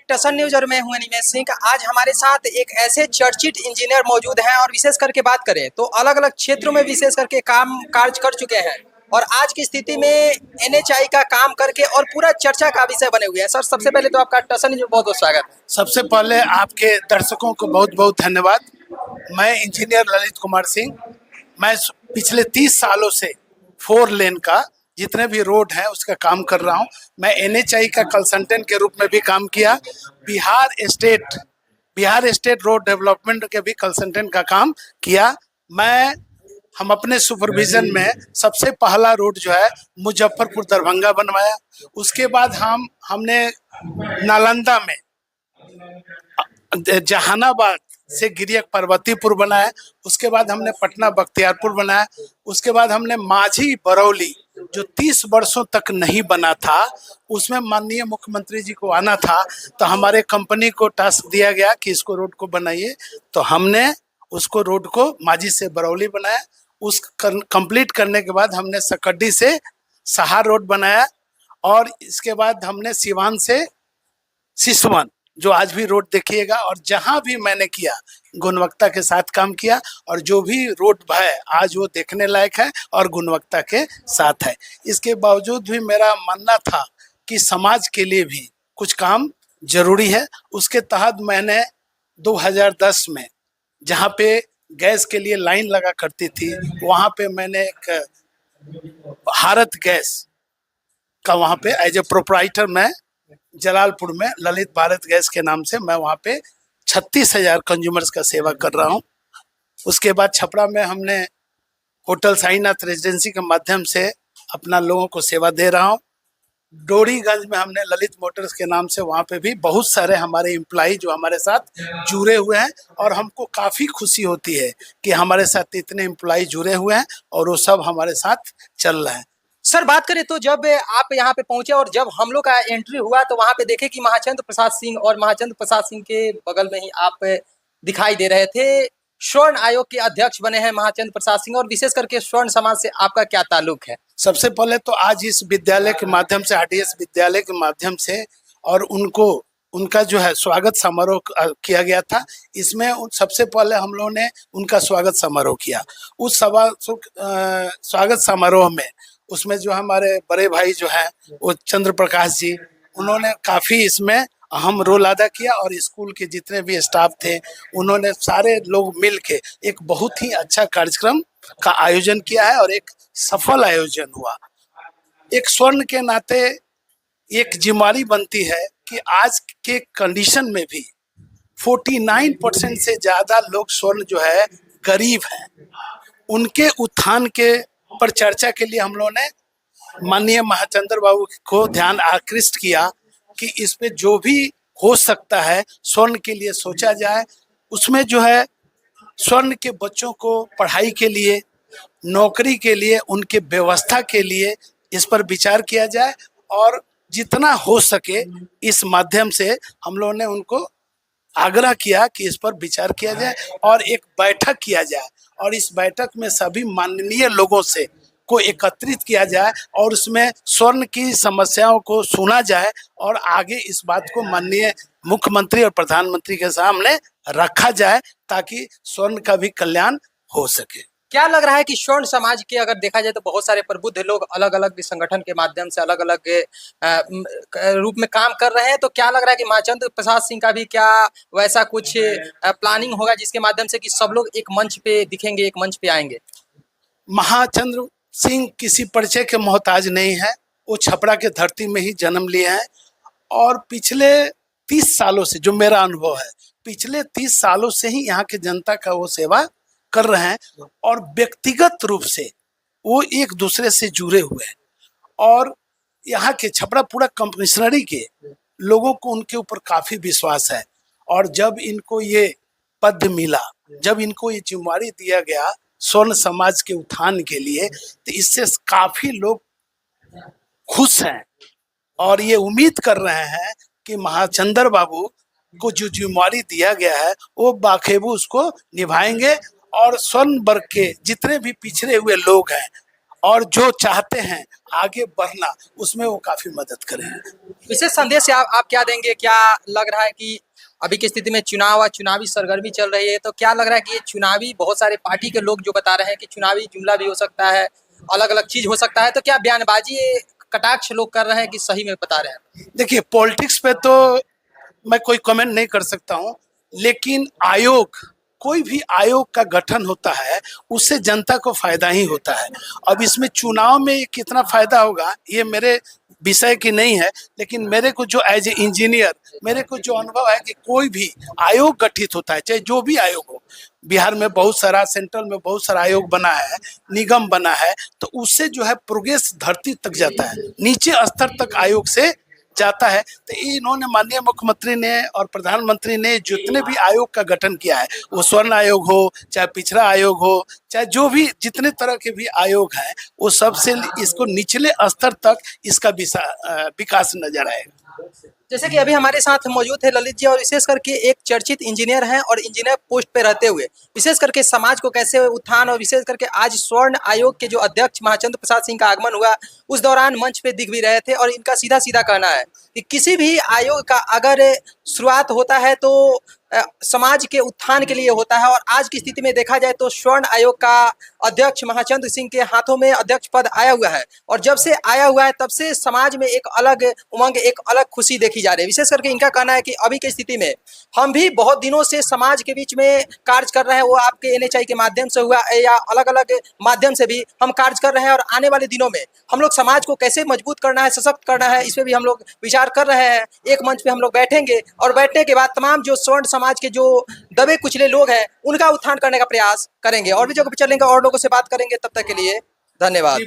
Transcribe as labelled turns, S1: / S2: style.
S1: टसन news और मैं हूं अनिमेश सिंह। आज हमारे साथ एक ऐसे चर्चित इंजीनियर मौजूद हैं और विशेष करके बात करें तो अलग अलग क्षेत्रों में विशेष करके काम कार्य कर चुके हैं और आज की स्थिति में एनएचआई का काम करके और पूरा चर्चा का विषय बने हुए हैं। सर, सबसे पहले तो आपका टसन न्यूज में बहुत बहुत स्वागत है।
S2: सबसे पहले आपके दर्शकों को बहुत बहुत धन्यवाद। मैं इंजीनियर ललित कुमार सिंह। मैं पिछले 30 सालों से 4 लेन का जितने भी रोड है उसका काम कर रहा हूं। मैं एनएचआई का कंसल्टेंट के रूप में भी काम किया। बिहार स्टेट रोड डेवलपमेंट के भी कंसल्टेंट का काम किया। हम अपने सुपरविजन में सबसे पहला रोड जो है मुजफ्फरपुर दरभंगा बनवाया। उसके बाद हमने नालंदा में जहानाबाद से गिरियक पर्वतीपुर बनाया। उसके बाद हमने पटना बख्तियारपुर बनाया। उसके बाद हमने माझी बरौली जो 30 वर्षों तक नहीं बना था, उसमें माननीय मुख्यमंत्री जी को आना था, तो हमारे कंपनी को टास्क दिया गया कि इसको रोड को बनाइए। तो हमने उसको रोड को माझी से बरौली बनाया। उस कंप्लीट करने के बाद हमने सकड्डी से सहार रोड बनाया और इसके बाद हमने सिवान से सिसवन जो आज भी रोड देखिएगा। और जहां भी मैंने किया गुणवत्ता के साथ काम किया और जो भी रोड है आज वो देखने लायक है और गुणवत्ता के साथ है। इसके बावजूद भी मेरा मानना था कि समाज के लिए भी कुछ काम जरूरी है। उसके तहत मैंने 2010 में जहां पे गैस के लिए लाइन लगा करती थी, वहां पे मैंने एक भारत गैस का वहां पे एज ए प्रोप्राइटर मैं जलालपुर में ललित भारत गैस के नाम से मैं वहाँ पे 36,000 कंज्यूमर्स का सेवा कर रहा हूँ। उसके बाद छपरा में हमने होटल साईनाथ रेजिडेंसी के माध्यम से अपना लोगों को सेवा दे रहा हूँ। डोरीगंज में हमने ललित मोटर्स के नाम से वहाँ पे भी बहुत सारे हमारे एम्प्लॉय जो हमारे साथ जुड़े हुए हैं और हमको काफ़ी खुशी होती है कि हमारे साथ इतने एम्प्लॉय जुड़े हुए हैं और वो सब हमारे साथ चल रहे हैं।
S1: सर, बात करें तो जब आप यहाँ पे पहुंचे और जब हम लोग का एंट्री हुआ तो वहाँ पे देखे कि महाचंद्र प्रसाद सिंह और महाचंद्र प्रसाद सिंह के बगल में ही आप दिखाई दे रहे थे। स्वर्ण आयोग के अध्यक्ष बने हैं महाचंद्र प्रसाद सिंह और विशेष करके स्वर्ण समाज से आपका क्या ताल्लुक है?
S2: सबसे पहले तो आज इस विद्यालय के माध्यम से आरडीएस विद्यालय के माध्यम से और उनका जो है स्वागत समारोह किया गया था। इसमें सबसे पहले हम लोगों ने उनका स्वागत समारोह किया। उस स्वागत समारोह में उसमें जो हमारे बड़े भाई जो है वो चंद्र प्रकाश जी, उन्होंने काफ़ी इसमें अहम रोल अदा किया और स्कूल के जितने भी स्टाफ थे उन्होंने सारे लोग मिल के एक बहुत ही अच्छा कार्यक्रम का आयोजन किया है और एक सफल आयोजन हुआ। एक स्वर्ण के नाते एक जिम्मेदारी बनती है कि आज के कंडीशन में भी 49% से ज़्यादा लोग स्वर्ण जो है गरीब हैं। उनके उत्थान के पर चर्चा के लिए हम लोगों ने माननीय महाचंद्र बाबू को ध्यान आकृष्ट किया कि इस पे जो भी हो सकता है स्वर्ण के लिए सोचा जाए। उसमें जो है स्वर्ण के बच्चों को पढ़ाई के लिए, नौकरी के लिए, उनके व्यवस्था के लिए इस पर विचार किया जाए और जितना हो सके इस माध्यम से हम लोगों ने उनको आग्रह किया कि इस पर विचार किया जाए और एक बैठक किया जाए और इस बैठक में सभी माननीय लोगों से को एकत्रित किया जाए और उसमें स्वर्ण की समस्याओं को सुना जाए और आगे इस बात को माननीय मुख्यमंत्री और प्रधानमंत्री के सामने रखा जाए ताकि स्वर्ण का भी कल्याण हो सके।
S1: क्या लग रहा है कि स्वर्ण समाज के अगर देखा जाए तो बहुत सारे प्रबुद्ध लोग अलग अलग संगठन के माध्यम से अलग अलग रूप में काम कर रहे हैं, तो क्या लग रहा है कि महाचंद्र प्रसाद सिंह का भी क्या वैसा कुछ प्लानिंग होगा जिसके माध्यम से कि सब लोग एक मंच पे दिखेंगे, एक मंच पे आएंगे?
S2: महाचंद्र सिंह किसी परिचय के मोहताज नहीं है। वो छपरा के धरती में ही जन्म लिए हैं और पिछले 30 सालों से जो मेरा अनुभव है, पिछले 30 सालों से ही यहाँ के जनता का वो सेवा कर रहे हैं और व्यक्तिगत रूप से वो एक दूसरे से जुड़े हुए हैं और यहाँ के छपरा पूरा कमिश्नरी के लोगों को उनके ऊपर काफ़ी विश्वास है। और जब इनको ये पद मिला, जब इनको ये जिम्मेदारी दिया गया स्वर्ण समाज के उत्थान के लिए, तो इससे काफ़ी लोग खुश हैं और ये उम्मीद कर रहे हैं कि महाचंद्र बाबू को जो जिम्मेदारी दिया गया है वो बाखूबी उसको निभाएंगे और स्वर्ण वर्ग के जितने भी पिछड़े हुए लोग हैं और जो चाहते हैं आगे बढ़ना, उसमें वो काफ़ी मदद करेंगे।
S1: विशेष संदेश आप क्या देंगे? क्या लग रहा है कि अभी की स्थिति में चुनाव और चुनावी सरगर्मी चल रही है, तो क्या लग रहा है कि ये चुनावी बहुत सारे पार्टी के लोग जो बता रहे हैं कि चुनावी जुमला भी हो सकता है, अलग-अलग चीज़ हो सकता है, तो क्या बयानबाजी ये कटाक्ष लोग कर रहे हैं कि सही में बता रहे हैं?
S2: देखिए, पॉलिटिक्स पे तो मैं कोई कमेंट नहीं कर सकता हूँ, लेकिन कोई भी आयोग का गठन होता है, उससे जनता को फायदा ही होता है। अब इसमें चुनाव में कितना फायदा होगा, ये मेरे विषय की नहीं है, लेकिन मेरे को जो एज ए इंजीनियर मेरे को जो अनुभव है कि कोई भी आयोग गठित होता है, चाहे जो भी आयोग हो, बिहार में बहुत सारा, सेंट्रल में बहुत सारा आयोग बना है, निगम बना है, तो उससे जो है प्रोग्रेस धरती तक जाता है, नीचे स्तर तक आयोग से जाता है। तो इन्होंने, माननीय मुख्यमंत्री ने और प्रधानमंत्री ने जितने भी आयोग का गठन किया है, वो स्वर्ण आयोग हो, चाहे पिछड़ा आयोग हो, चाहे जो भी जितने तरह के भी आयोग हैं, वो सबसे इसको निचले स्तर तक इसका विकास नजर आएगा।
S1: जैसे कि अभी हमारे साथ मौजूद थे ललित जी, और विशेष करके एक चर्चित इंजीनियर हैं और इंजीनियर पोस्ट पे रहते हुए विशेष करके समाज को कैसे उत्थान, और विशेष करके आज स्वर्ण आयोग के जो अध्यक्ष महाचंद्र प्रसाद सिंह का आगमन हुआ, उस दौरान मंच पे दिख भी रहे थे। और इनका सीधा सीधा कहना है कि किसी भी आयोग का अगर शुरुआत होता है तो समाज के उत्थान के लिए होता है। और आज की स्थिति में देखा जाए तो स्वर्ण आयोग का अध्यक्ष महाचंद्र सिंह के हाथों में अध्यक्ष पद आया हुआ है, और जब से आया हुआ है तब से समाज में एक अलग उमंग, एक अलग खुशी देखी जा रही है। विशेष करके इनका कहना है कि अभी की स्थिति में हम भी बहुत दिनों से समाज के बीच में कार्य कर रहे हैं, वो आपके NHI के माध्यम से हुआ या अलग अलग माध्यम से भी हम कार्य कर रहे हैं, और आने वाले दिनों में हम लोग समाज को कैसे मजबूत करना है, सशक्त करना है, इस पर भी हम लोग विचार कर रहे हैं। एक मंच पे हम लोग बैठेंगे और बैठने के बाद तमाम जो स्वर्ण समाज के जो दबे कुचले लोग हैं उनका उत्थान करने का प्रयास करेंगे, और भी जगह पे चलेंगे और लोगों से बात करेंगे। तब तक के लिए धन्यवाद।